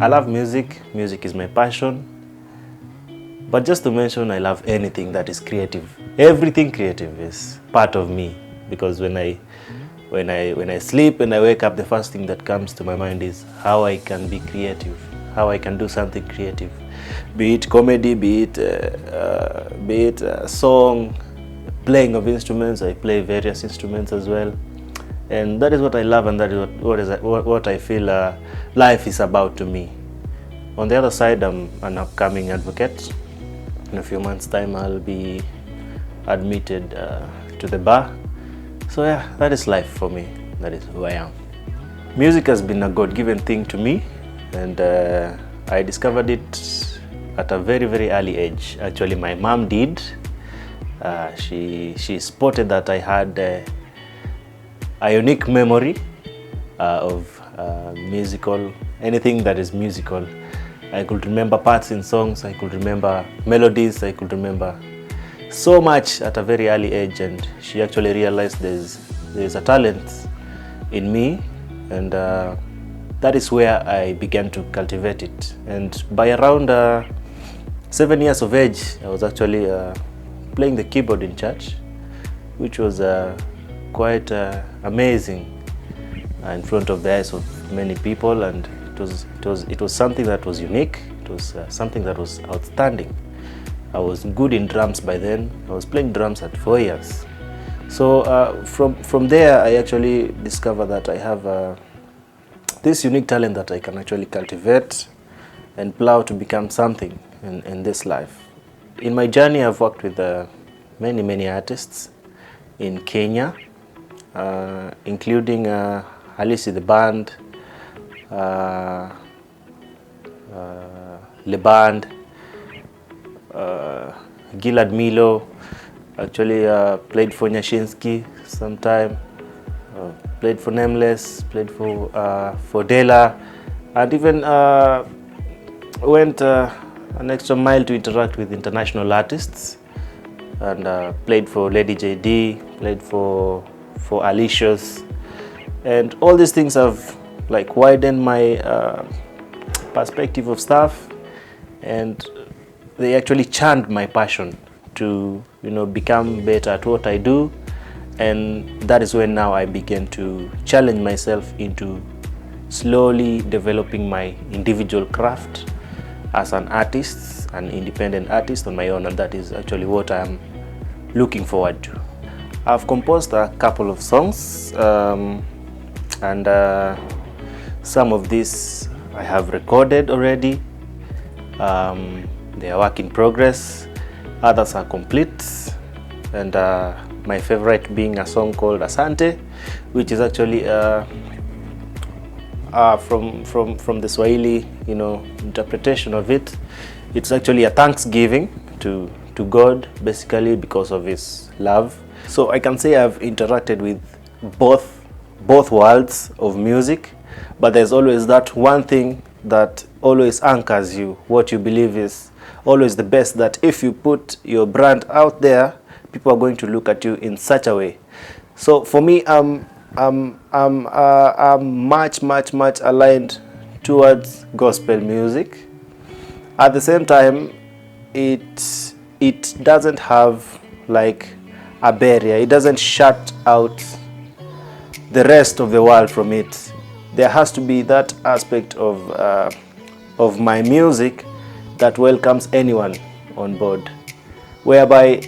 I love music. Music is my passion. But just to mention, I love anything that is creative. Everything creative is part of me, because when I sleep and I wake up, the first thing that comes to my mind is how I can be creative, how I can do something creative, be it comedy, be it song, playing of instruments. I play various instruments as well, and that is what I love, and that is what I feel life is about to me. On the other side, I'm an upcoming advocate. In a few months' time, I'll be admitted to the bar. So yeah, that is life for me. That is who I am. Music has been a God-given thing to me, and I discovered it at a very, very early age. Actually, my mom did. She spotted that I had a unique memory of anything that is musical. I could remember parts in songs, I could remember melodies, I could remember so much at a very early age, and she actually realized there's a talent in me, and that is where I began to cultivate it. And by around 7 years of age, I was actually playing the keyboard in church, which was quite amazing in front of the eyes of many people, and it was something that was unique. It was something that was outstanding. I was good in drums by then. I was playing drums at 4 years. So from there, I actually discovered that I have this unique talent that I can actually cultivate and plow to become something in this life. In my journey, I've worked with many artists in Kenya, including Halisi the Band, Le Band, Gilad Milo. Actually played for Nyashinsky sometime, played for Nameless, played for Dela, and even went an extra mile to interact with international artists, and played for Lady JD, played for Alicious, and all these things have like widened my perspective of stuff, and they actually churned my passion to become better at what I do. And that is when now I began to challenge myself into slowly developing my individual craft as an artist, an independent artist on my own, and that is actually what I'm looking forward to. I've composed a couple of songs, and some of these I have recorded already. They are work in progress. Others are complete, and my favorite being a song called Asante, which is actually from the Swahili, interpretation of it. It's actually a thanksgiving to God, basically, because of His love. So I can say I've interacted with both worlds of music, but there's always that one thing that always anchors you, what you believe is always the best, that if you put your brand out there, people are going to look at you in such a way. So for me, I'm much aligned towards gospel music. At the same time, it doesn't have like a barrier. It doesn't shut out the rest of the world from it. There has to be that aspect of my music that welcomes anyone on board, whereby,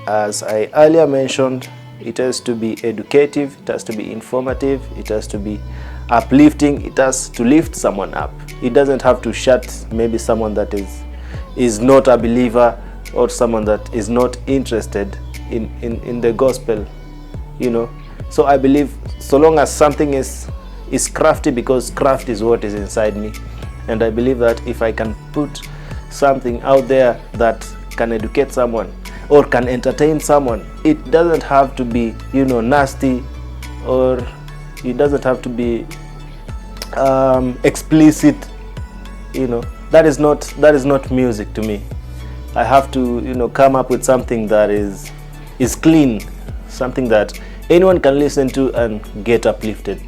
as I earlier mentioned, it has to be educative, it has to be informative, it has to be uplifting, it has to lift someone up. It doesn't have to shut maybe someone that is not a believer, or someone that is not interested in the gospel, So I believe so long as something is crafty, because craft is what is inside me, and I believe that if I can put something out there that can educate someone or can entertain someone, it doesn't have to be nasty, or it doesn't have to be explicit. That is not music to me. I have to come up with something that is clean, something that anyone can listen to and get uplifted.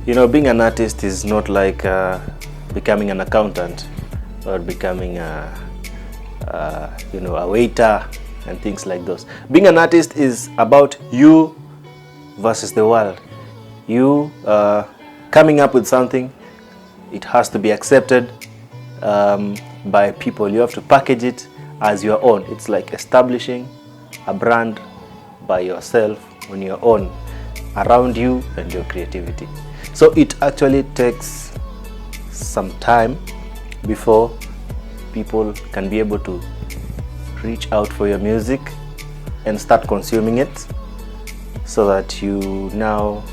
Being an artist is not like becoming an accountant or becoming a waiter and things like those. Being an artist is about you versus the world. You coming up with something, it has to be accepted by people. You have to package it as your own. It's like establishing a brand by yourself on your own, around you and your creativity. So it actually takes some time before people can be able to reach out for your music and start consuming it, so that you now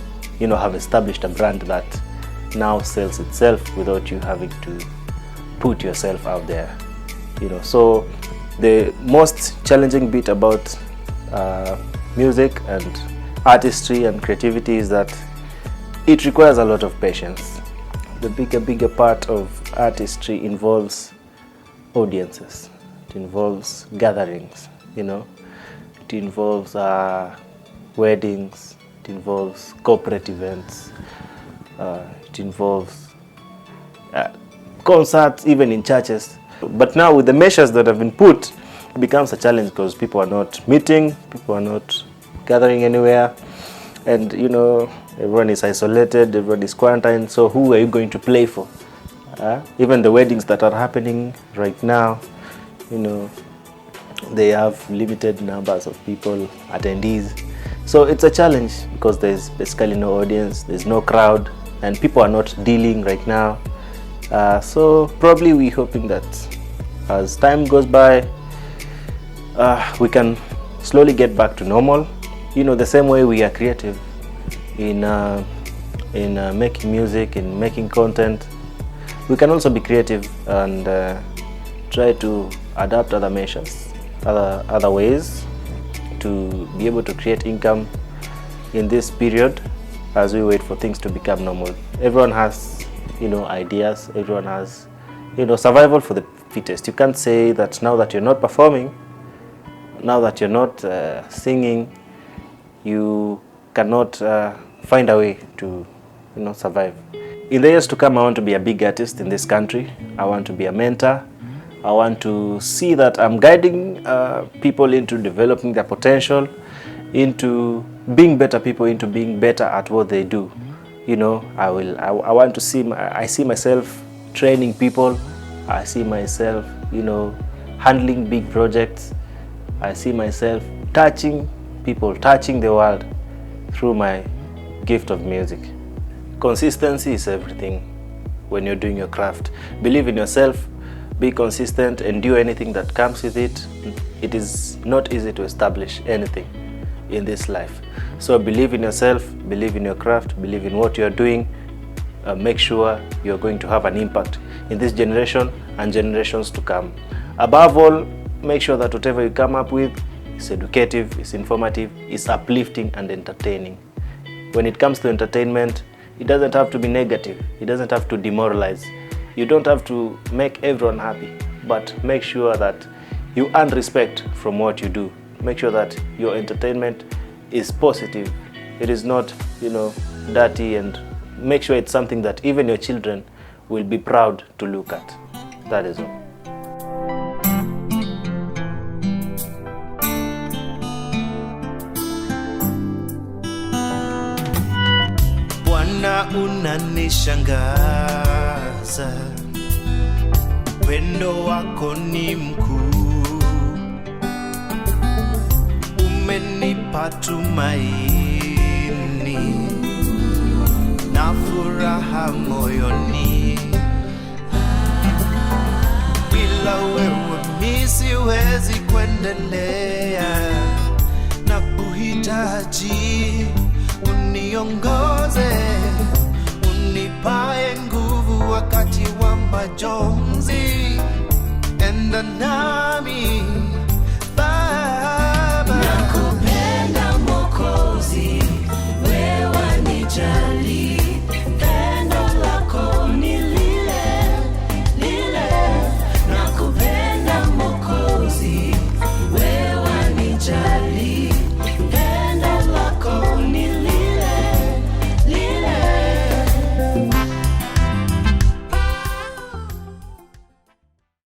have established a brand that now sells itself without you having to put yourself out there. So the most challenging bit about music and artistry and creativity is that it requires a lot of patience. The bigger part of artistry involves audiences. It involves gatherings, It involves weddings. It involves corporate events. It involves concerts, even in churches. But now with the measures that have been put, it becomes a challenge because people are not meeting, people are not gathering anywhere, and everyone is isolated, everyone is quarantined. So who are you going to play for? Even the weddings that are happening right now, they have limited numbers of people, attendees. So it's a challenge because there's basically no audience, there's no crowd, and people are not dealing right now. So probably we're hoping that as time goes by, we can slowly get back to normal. The same way we are creative in making music, in making content, we can also be creative and try to adapt other measures, other ways to be able to create income in this period as we wait for things to become normal. Everyone has, ideas. Everyone has, survival for the fittest. You can't say that now that you're not performing, now that you're not singing, you cannot find a way to, survive. In the years to come, I want to be a big artist in this country. I want to be a mentor. I want to see that I'm guiding people into developing their potential, into being better people, into being better at what they do. I want to see, I see myself training people. I see myself, handling big projects. I see myself touching people, touching the world through my gift of music. Consistency is everything when you're doing your craft. Believe in yourself, be consistent, and do anything that comes with it. It is not easy to establish anything in this life. So believe in yourself, believe in your craft, believe in what you're doing. Make sure you're going to have an impact in this generation and generations to come. Above all, make sure that whatever you come up with is educative, is informative, is uplifting and entertaining. When it comes to entertainment, it doesn't have to be negative. It doesn't have to demoralize. You don't have to make everyone happy, but make sure that you earn respect from what you do. Make sure that your entertainment is positive. It is not, dirty, and make sure it's something that even your children will be proud to look at. That is all. Bwana unanishangaza, wendo wako ni mkuu, umenipa tumaini na furaha moyoni. Bila wewe mimi siwezi kuendelea, na kuhitaji uniongoze, unipae nguvu wakati wa majonzi. Enda nami